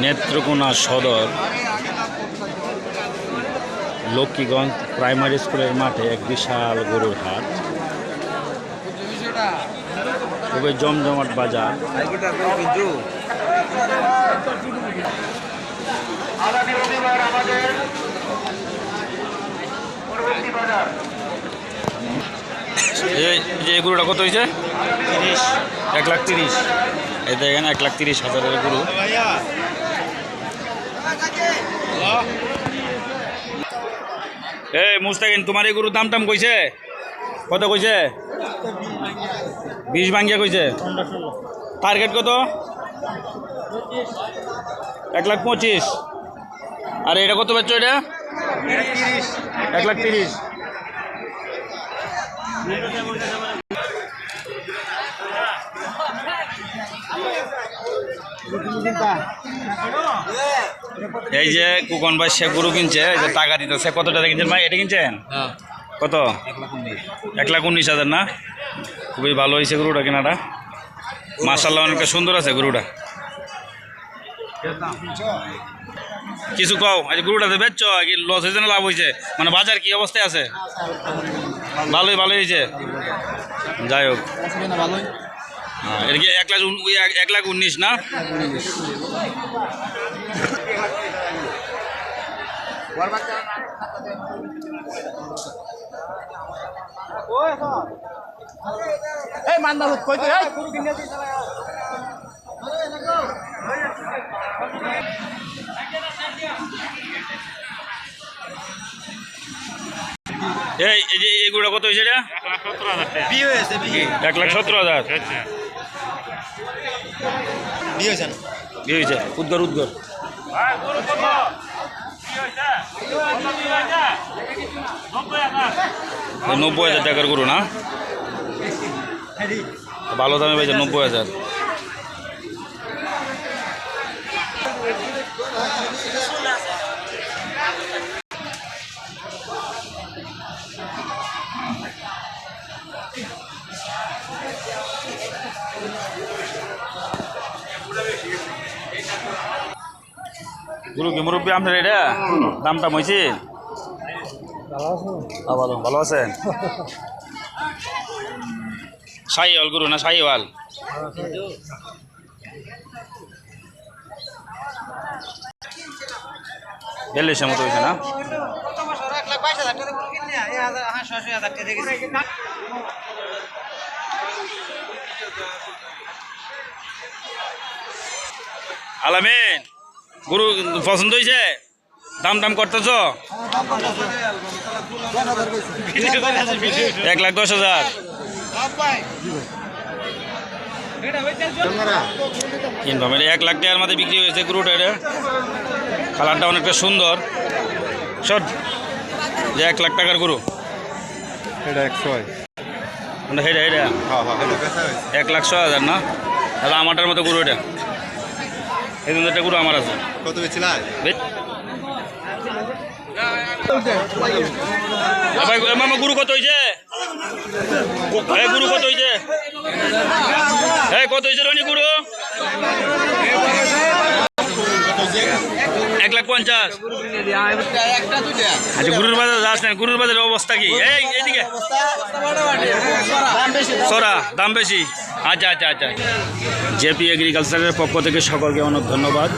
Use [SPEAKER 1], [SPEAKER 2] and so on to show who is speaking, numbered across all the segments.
[SPEAKER 1] নেত্রকোনা সদর লক্ষ্মীগঞ্জ প্রাইমারি স্কুলের মাঠে এক বিশাল গরুর হাট, খুবই জমজমাট বাজার। এই গরুটা কত হয়েছে? 1,30,000। এই দেখেন 1,30,000 গরু। এই মুস্তাকিন, তোমার এই গরুর দাম টাম কইছে? কত কইছে? 20 ভাঙ্গিয়া কইছে। টার্গেট কত? 1,25,000। আর এটা কত বেচছো? এটা 1,30,000। এই যে কুকন ভাই সে গরু কিনছে, এই যে টাকা দিতেছে। কত টাকা কিনছেন ভাই? এটা কিনছেন কত? 1,19,000 না? খুবই ভালো হয়েছে গরুটা কেনাটা, মাশাআল্লাহ অনেকটা সুন্দর আছে গরুটা। কিছু কও, আজ গরুটাতে বেচছ কি লস হয়েছে না লাভ হয়েছে? মানে বাজার কি অবস্থায় আছে? ভালোই হয়েছে। যাই হোক, এটা কি 1,19,000 না? এই গরুটা কত হয়েছে? এটা 1,17,000। হয়েছে উদ্গর 90,000 টাকার গরু না? ভালো দামে পাইছে 90,000। গুরু কি মুরব্বী আপনার এটা দাম টাম হয়েছে? ভালো আছেন? শাহিওয়াল গুরু না? শাহিওয়াল 42,000 মতো হয়েছে না? আলামিন, গরু পছন্দ হয়েছে? দাম দাম করতেছ? 1,10,000। কিনবাম 1,00,000 টাকার মধ্যে বিক্রি হয়েছে গরুটা। এটা কালারটা অনেকটা সুন্দর। সব যে 1,00,000 টাকার গরু। এটা 1,06,000 না? তাহলে আমারটার মতো গরু এটা। এই জন্য একটা গরু আমার আছে। কত বেচছিল? মামা গরু কত হয়েছে? গরু কত হয়েছে? কত হয়েছে রনি গরু? 1,50,000। আচ্ছা, গরুর বাজার যাস না? গরুর বাজারের অবস্থা কি? এইদিকে সরা দাম বেশি। আচ্ছা। জেপি এগ্রিকালচারের পক্ষ থেকে সকলকে অনেক ধন্যবাদ।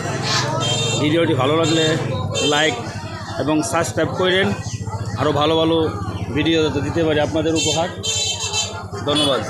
[SPEAKER 1] ভিডিওটি ভালো লাগলে লাইক এবং সাবস্ক্রাইব করেন, আরও ভালো ভিডিও দিতে পারি আপনাদের উপহার। ধন্যবাদ।